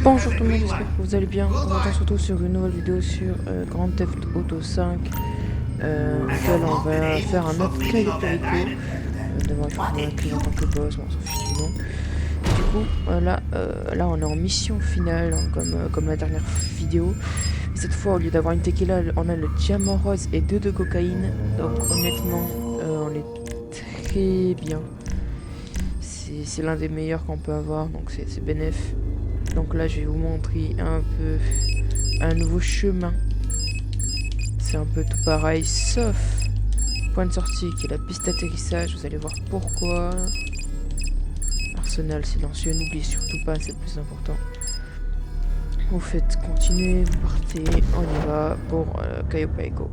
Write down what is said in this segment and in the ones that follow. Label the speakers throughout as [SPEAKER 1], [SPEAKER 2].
[SPEAKER 1] Bonjour tout le monde, j'espère que vous allez bien. On se retrouve sur une nouvelle vidéo sur Grand Theft Auto 5 lequel on va faire un autre Cayo Perico. D'abord il faut qu'on l'inclue en tant que boss, bon, on s'en fiche du nom. Du coup là on est en mission finale hein, comme la dernière vidéo. Cette fois au lieu d'avoir une tequila on a le diamant rose et 2 de cocaïne. Donc honnêtement on est très bien. C'est l'un des meilleurs qu'on peut avoir, donc c'est bénéf. Donc là je vais vous montrer un peu un nouveau chemin. C'est un peu tout pareil sauf point de sortie qui est la piste d'atterrissage. Vous allez voir pourquoi. Arsenal silencieux, n'oubliez surtout pas, c'est le plus important. Vous faites continuer, vous partez, on y va pour Cayo Perico.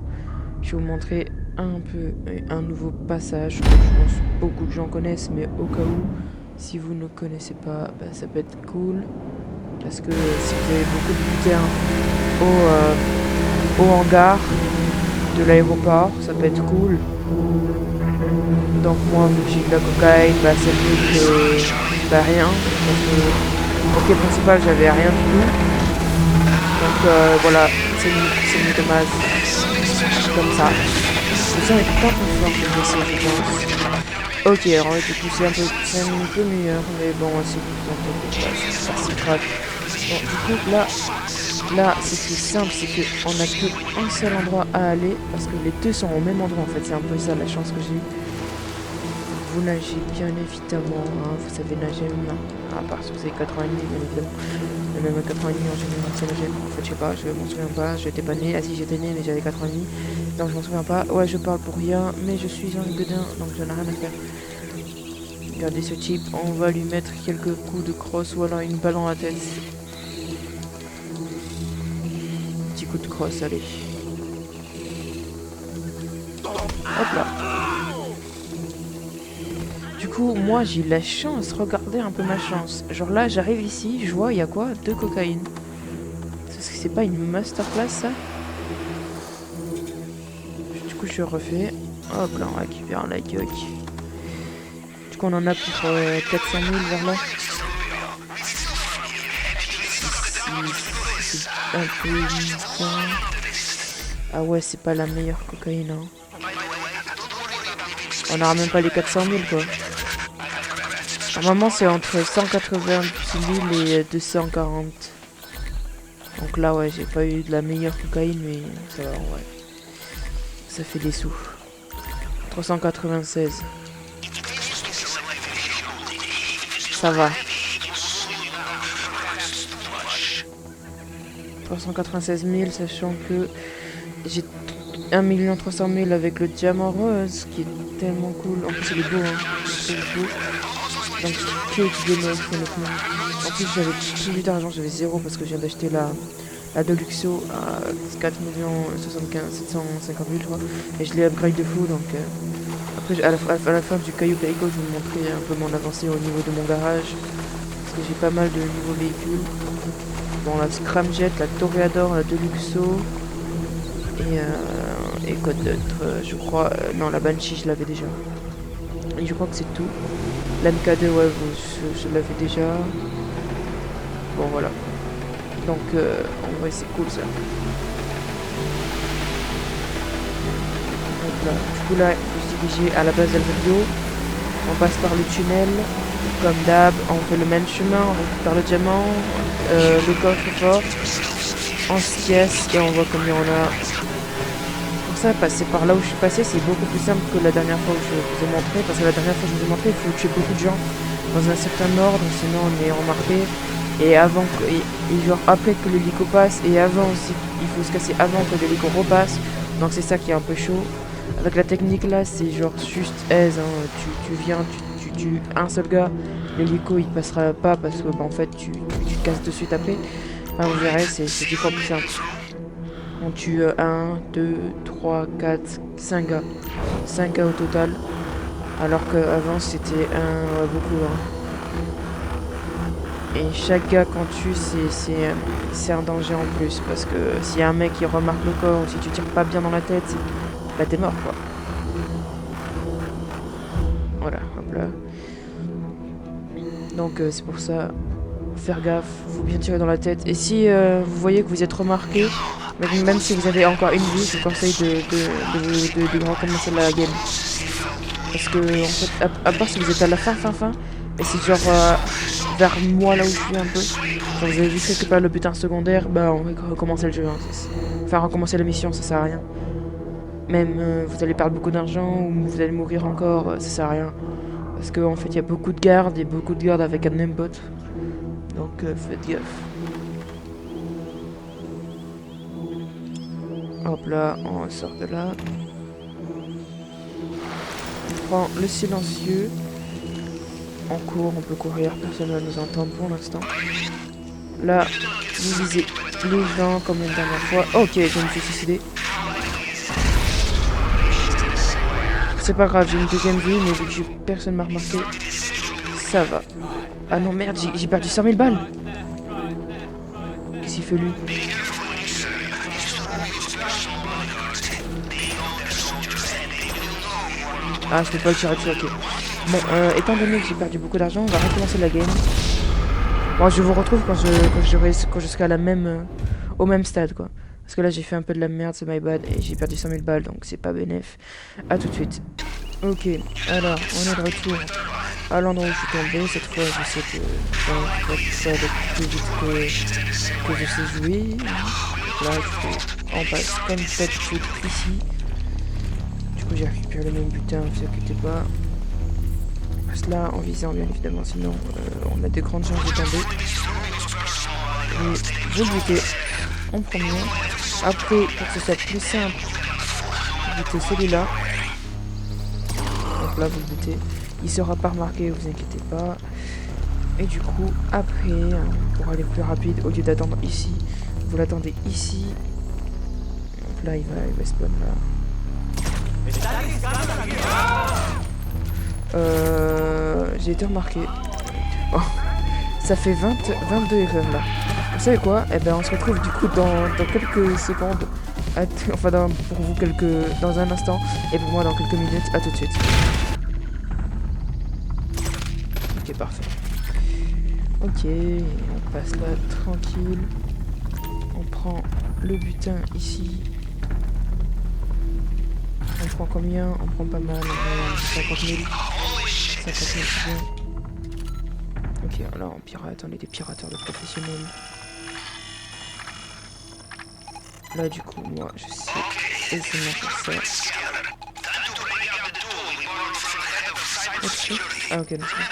[SPEAKER 1] Je vais vous montrer un peu un nouveau passage que je pense beaucoup de gens connaissent, mais au cas où si vous ne connaissez pas, bah, ça peut être cool. Parce que si vous avez beaucoup de lutins au hangar de l'aéroport, ça peut être cool. Donc moi, vu que j'ai de la cocaïne, bah, c'est mieux que bah, rien. Parce que au quai principal, j'avais rien du tout. Donc voilà, c'est une dommage. Comme ça. Le son est pas plus fort que le je pense. Ok, alors du coup c'est un peu meilleur, mais bon, c'est pas si grave. Bon, du coup, là, ce qui est simple, c'est qu'on n'a qu'un seul endroit à aller, parce que les deux sont au même endroit, en fait. C'est un peu ça, la chance que j'ai. Vous nagez bien évidemment, hein, vous savez nager même, à part si vous avez 4 ans et demi, bien évidemment. Mais même à 4 ans et demi, en général, c'est nager. En fait, je sais pas, je m'en souviens pas, j'étais pas né. Ah si, j'étais né, mais j'avais 4 ans et demi. Donc je m'en souviens pas. Ouais, je parle pour rien, mais je suis un gueudin, donc j'en ai rien à faire. Regardez ce type, on va lui mettre quelques coups de crosse ou alors une balle dans la tête. Petit coup de crosse, allez. Hop là. Du coup, moi j'ai la chance, regardez un peu ma chance. Genre là, j'arrive ici, je vois, il y a quoi? 2 cocaïnes. Est-ce que c'est pas une masterclass ça? Du coup, je refais. Hop là, on récupère la coque. Du coup, on en a pour 400 000 vers là. C'est un peu bien. Ah ouais, c'est pas la meilleure cocaïne. Hein. On n'aura même pas les 400 000 quoi. Normalement, c'est entre 190 000 et 240. Donc là, ouais, j'ai pas eu de la meilleure cocaïne, mais ça va, ouais. Ça fait des sous. 396. Ça va. 396 000, sachant que j'ai 1 300 000 avec le diamant rose, qui est tellement cool. En plus, il est beau, hein. Il est beau. Donc, que du bénéfice, honnêtement. En plus, j'avais plus d'argent, j'avais zéro parce que je viens d'acheter la Deluxo à 4 750 000, je crois. Et je l'ai upgrade de fou, donc... Après, à la fin du Cayo Perico, je vais vous montrer un peu mon avancée au niveau de mon garage. Parce que j'ai pas mal de nouveaux véhicules. Bon, la Scramjet, la Toreador, la Deluxo. Et quoi d'autre je crois... non, la Banshee, je l'avais déjà. Et je crois que c'est tout. L'MK2, ouais, je l'avais déjà. Bon, voilà. Donc, en vrai, c'est cool, ça. Donc là, du coup, là, il faut se diriger à la base de la vidéo. On passe par le tunnel. Comme d'hab, on fait le même chemin. On récupère le diamant, le coffre-fort. On se casse et on voit combien on a. Pour ça, passer par là où je suis passé, c'est beaucoup plus simple que la dernière fois où je vous ai montré. Parce que la dernière fois, je vous ai montré, il faut tuer beaucoup de gens dans un certain ordre, sinon on est remarqué. Et avant et genre après que l'hélico passe, et avant aussi, il faut se casser avant que l'hélico repasse. Donc c'est ça qui est un peu chaud. Avec la technique là, c'est genre juste aise. Hein. Tu viens, tu tues un seul gars, l'hélico il passera pas parce que bah, en fait tu te casses de suite après. Enfin, vous verrez, c'est 10 fois plus simple. On tue 1, 2, 3, 4, 5 gars. 5 gars au total. Alors qu'avant c'était beaucoup. Hein. Et chaque gars qu'on tue, c'est un danger en plus. Parce que s'il y a un mec qui remarque le corps, ou si tu tires pas bien dans la tête, bah t'es mort quoi. Voilà, hop là. Donc c'est pour ça, faire gaffe, faut bien tirer dans la tête. Et si vous voyez que vous êtes remarqué, même si vous avez encore une vie, je vous conseille de recommencer la game. Parce que en fait, à part si vous êtes à la fin, et c'est genre vers moi là où je suis un peu, genre vous avez juste récupéré le butin secondaire, bah on va recommencer le jeu. Hein. Enfin recommencer la mission, ça sert à rien. Même vous allez perdre beaucoup d'argent ou vous allez mourir encore, ça sert à rien. Parce qu'en fait il y a beaucoup de gardes, avec un aimbot. Donc faites gaffe. Hop là, on sort de là. On prend le silencieux. On court, on peut courir, personne ne va nous entendre pour l'instant. Là, vous visez les gens comme la dernière fois. Oh, ok, je me suis suicidé. C'est pas grave, j'ai une deuxième vie, mais vu que personne m'a remarqué, ça va. Ah non, merde, j'ai perdu 100 000 balles. Qu'est-ce qu'il fait lui? Ah, je peux pas le tirer dessus, ok. Bon, étant donné que j'ai perdu beaucoup d'argent, on va recommencer la game. Bon, je vous retrouve quand je serai à la même, au même stade, quoi. Parce que là, j'ai fait un peu de la merde, c'est my bad, et j'ai perdu 100 000 balles, donc c'est pas bénéf. A tout de suite. Ok, alors, on est de retour à l'endroit où je suis tombé. Cette fois, j'essaie de faire plus vite que je sais jouer. Là, on passe comme ça tout de suite ici. Du coup, j'ai récupéré le même butin, ne vous inquiétez pas. On passe là en visant, bien évidemment, sinon on a de grandes chances de tomber. Et vous le butez en premier. Après, pour que ce soit plus simple, vous butez celui-là. Donc là, vous le butez. Il sera pas remarqué, vous inquiétez pas. Et du coup, après, pour aller plus rapide, au lieu d'attendre ici, vous l'attendez ici. Donc là, il va spawn là. J'ai été remarqué. Oh, ça fait 22 erreurs là. Vous savez quoi? Eh ben on se retrouve du coup dans quelques secondes. Enfin pour vous dans un instant. Et pour moi dans quelques minutes. À tout de suite. Ok, parfait. Ok, on passe là tranquille. On prend le butin ici. On prend combien? On prend pas mal. 50 000. 50 000 c'est bien. Ok, là on pirate, on est des pirateurs de professionnels. Là du coup, moi je sais aisément faire ça. Okay. Ah ok, non, c'est bon.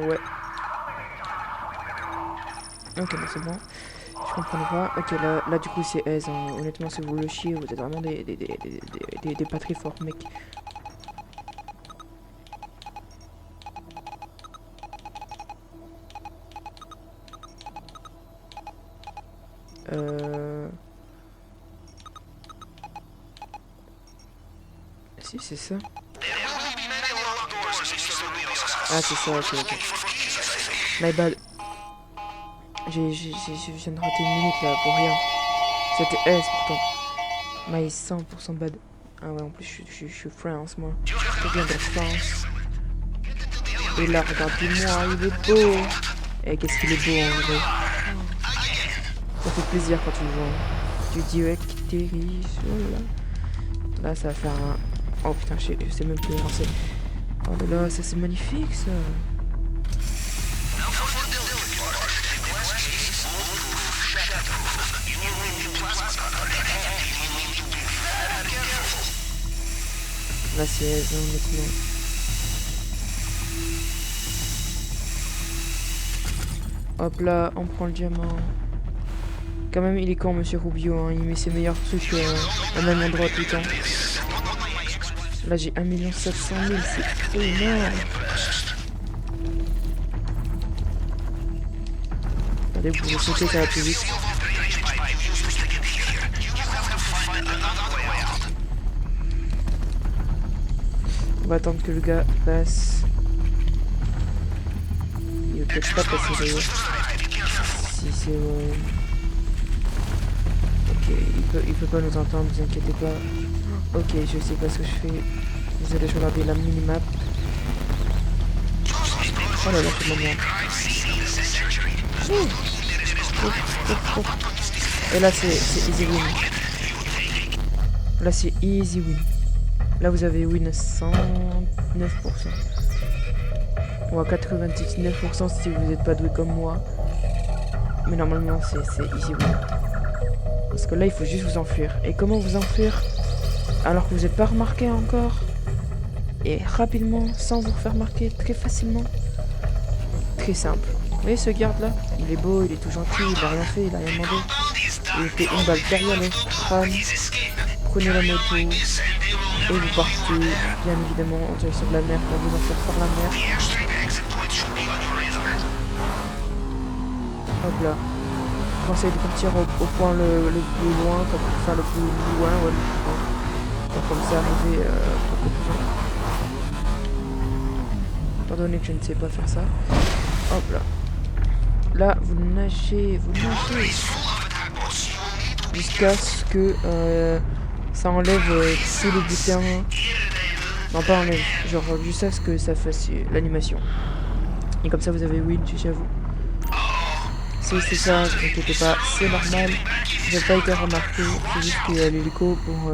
[SPEAKER 1] Ouais. Ok, bah c'est bon. Je comprenais pas. Ok, là du coup c'est aise. Hein. Honnêtement, si vous le chiez, vous êtes vraiment des pas très forts, mec. Si, c'est ça. Ah, c'est ça, ok. My bad. Je viens de rater une minute là pour rien. C'était S pourtant. My 100% bad. Ah ouais, en plus je suis France moi. Je viens de France. Et là, regardez-moi, il est beau. Et qu'est-ce qu'il est beau en vrai. Ça fait plaisir quand tu le vois. Tu dis ouais que t'es riche. Oh là, ça va faire un... Oh putain, je sais même plus français. Oh là, ça c'est magnifique ça. Là c'est honnêtement. Hop là, on prend le diamant. Quand même il est con monsieur Rubio, hein. Il met ses meilleurs trucs au même endroit tout le temps. Là j'ai 1 700 000, c'est énorme. Allez, vous pouvez sauter, ça va plus vite. On va attendre que le gars passe. Il va peut-être pas passer d'ailleurs. Si c'est... Ok, Ok, il peut pas nous entendre, vous inquiétez pas. Ok, je sais pas ce que je fais. Désolé, je vais regarder la minimap. Oh là là, c'est mon merde. Et là, c'est easy win. Là, c'est easy win. Là, vous avez win à 109%. Ou à 99% si vous n'êtes pas doué comme moi. Mais normalement, c'est easy win. Parce que là, il faut juste vous enfuir. Et comment vous enfuir alors que vous n'êtes pas remarqué encore? Et rapidement, sans vous faire remarquer, très facilement. Très simple. Vous voyez ce garde là? Il est beau, il est tout gentil, il a rien fait, il a rien demandé. Il était une balle derrière le crâne. Prenez la moto et vous partez, bien évidemment, en direction de la mer pour vous enfuir par la mer. Hop là. Conseil de partir au point le plus loin, enfin le plus loin, ouais, le plus loin. Donc comme ça, arriver beaucoup plus loin. Étant donné que je ne sais pas faire ça. Hop là. Là, vous nagez. Jusqu'à ce que ça enlève tout le butin. Non, pas enlève. Genre, jusqu'à ce que ça fasse l'animation. Et comme ça, vous avez win, j'avoue. Si c'est ça, ne vous inquiétez pas, c'est normal. Vous n'avez pas été remarqué. C'est juste qu'il y a l'hélico pour.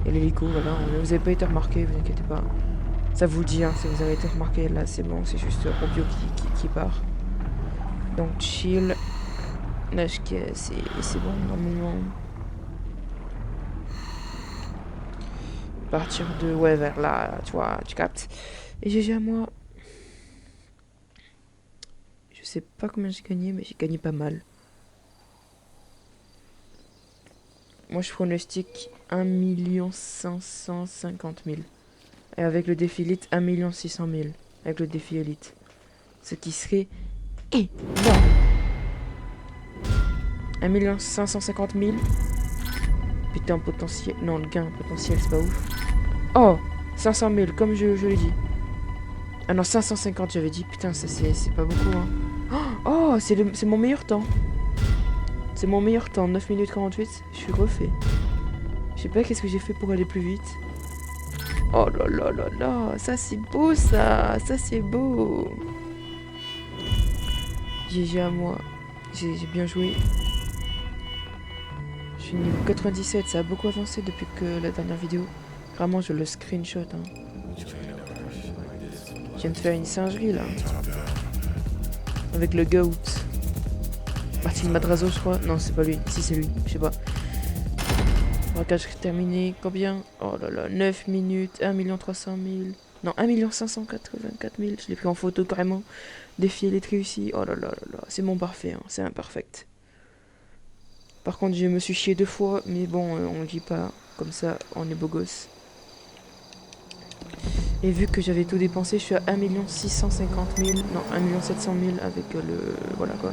[SPEAKER 1] Il y a l'hélico, voilà. Vous n'avez pas été remarqué, vous inquiétez pas. Ça vous dit, hein, si vous avez été remarqué, là c'est bon, c'est juste Robio qui part. Donc chill. Là c'est bon, normalement. Partir de, ouais, vers là, tu vois, tu captes. Et GG à moi. Je sais pas combien j'ai gagné, mais j'ai gagné pas mal. Moi je pronostique 1 550 000. Et avec le défi élite, 1 600 000. Avec le défi élite. Ce qui serait énorme. 1 550 000. Putain, potentiel. Non, le gain potentiel, c'est pas ouf. Oh 500 000, comme je l'ai dit. Ah non, 550, j'avais dit. Putain, ça c'est pas beaucoup, hein. Oh, c'est mon meilleur temps. C'est mon meilleur temps. 9 minutes 48. Je suis refait. Je sais pas qu'est-ce que j'ai fait pour aller plus vite. Oh là là là là. Ça, c'est beau, ça. Ça, c'est beau. GG à moi. J'ai bien joué. Je suis niveau 97. Ça a beaucoup avancé depuis que la dernière vidéo. Vraiment, je le screenshot. Hein. Je viens de faire une singerie, là. Avec le GOAT. Martin Madrazo, je crois. Non, c'est pas lui. Si, c'est lui. Je sais pas. Braquage terminé. Combien? Oh là là. 9 minutes. 1 300 000. Non, 1 584 000. Je l'ai pris en photo carrément. Défi élite réussi. Oh là là là là. C'est mon parfait. Hein. C'est imperfect. Par contre, je me suis chié 2 fois. Mais bon, on le dit pas. Comme ça, on est beau gosse. Et vu que j'avais tout dépensé, je suis à 1 650 000. Non, 1 700 000 avec le... Voilà quoi.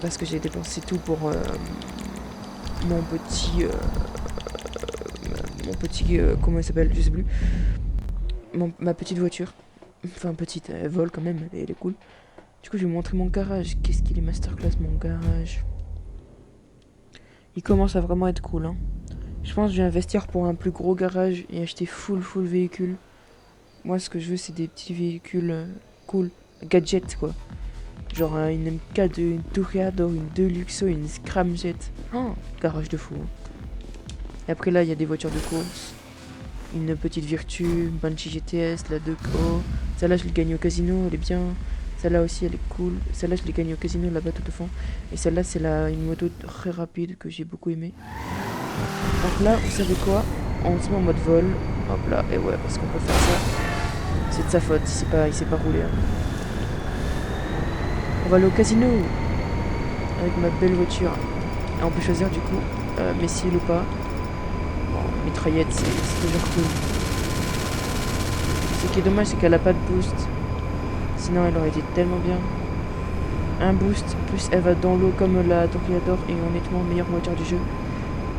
[SPEAKER 1] Parce que j'ai dépensé tout pour mon petit... comment il s'appelle? Je sais plus. Ma petite voiture. Enfin, petite, elle vole quand même, elle est cool. Du coup, je vais vous montrer mon garage. Qu'est-ce qu'il est masterclass, mon garage. Il commence à vraiment être cool, hein. Je pense que je vais investir pour un plus gros garage et acheter full véhicule. Moi, ce que je veux, c'est des petits véhicules cool. Gadgets, quoi. Genre une M4, une Toreador, une Deluxo, une Scramjet. Oh, garage de fou. Hein. Et après, là, il y a des voitures de course. Une petite Virtu, une Banshee GTS, la 2Co. Celle-là, je l'ai gagnée au casino, elle est bien. Celle-là aussi, elle est cool. Celle-là, je l'ai gagnée au casino, là-bas, tout au fond. Et celle-là, c'est une moto très rapide que j'ai beaucoup aimée. Donc là, vous savez quoi? On se met en mode vol. Hop là, et ouais, parce qu'on peut faire ça. C'est de sa faute, il s'est pas roulé. Hein. On va aller au casino avec ma belle voiture. Et on peut choisir du coup missile ou pas. Bon, mitraillette, c'est toujours cool. Ce qui est dommage, c'est qu'elle a pas de boost. Sinon, elle aurait été tellement bien. Un boost, plus elle va dans l'eau comme la Toreador et honnêtement, meilleure voiture du jeu.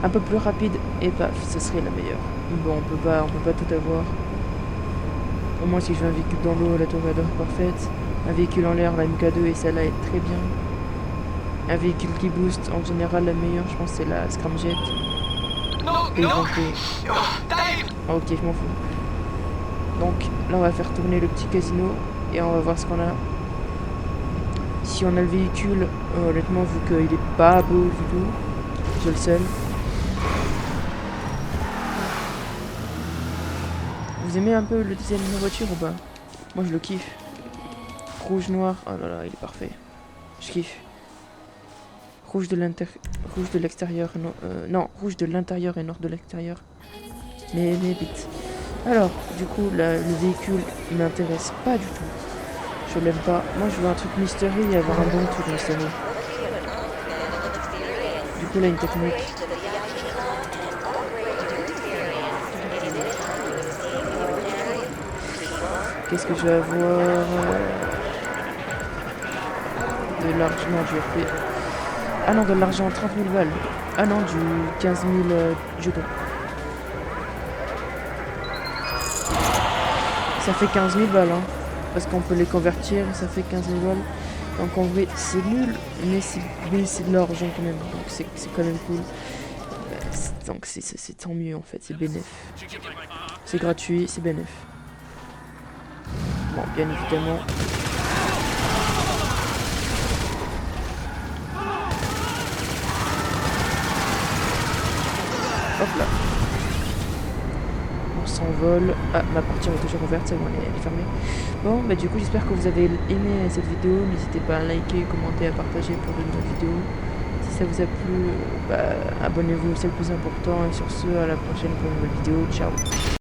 [SPEAKER 1] Un peu plus rapide et paf, ce serait la meilleure. Bon, on peut pas tout avoir. Au moins, si je veux un véhicule dans l'eau, la Toreador est parfaite. Un véhicule en l'air, la MK2 et celle-là est très bien. Un véhicule qui booste, en général, la meilleure, je pense, c'est la Scramjet.
[SPEAKER 2] Non,
[SPEAKER 1] Et
[SPEAKER 2] non.
[SPEAKER 1] donc,
[SPEAKER 2] Oh, Dave.
[SPEAKER 1] ah, ok, je m'en fous. Donc là, on va faire tourner le petit casino et on va voir ce qu'on a. Si on a le véhicule, honnêtement, vu qu'il est pas beau du tout, j'ai le seul. Vous aimez un peu le design de ma voiture ou pas? Moi, je le kiffe. Rouge, noir, oh là là, il est parfait. Je kiffe. Rouge de l'extérieur, non, rouge de l'intérieur et noir de l'extérieur. Mais vite. Alors, du coup, là, le véhicule, il m'intéresse pas du tout. Je l'aime pas. Moi, je veux un truc mystery et avoir un bon truc mystery. Du coup, là, une technique. Qu'est-ce que je vais avoir? De l'argent, du RP. Ah non, de l'argent, 30 000 balles. Ah non, du 15 000 jetons. Ça fait 15 000 balles, hein. Parce qu'on peut les convertir, ça fait 15 000 balles. Donc en vrai, c'est nul, mais c'est de l'argent quand même. Donc c'est quand même cool. Donc c'est tant mieux en fait, c'est bénéf. C'est gratuit, c'est bénéf. Bon, bien évidemment. Hop là. On s'envole. Ah, ma portière est toujours ouverte, c'est bon, elle est fermée. Bon, bah du coup, j'espère que vous avez aimé cette vidéo. N'hésitez pas à liker, commenter, à partager pour de nouvelles vidéos. Si ça vous a plu, abonnez-vous, c'est le plus important. Et sur ce, à la prochaine pour une nouvelle vidéo. Ciao.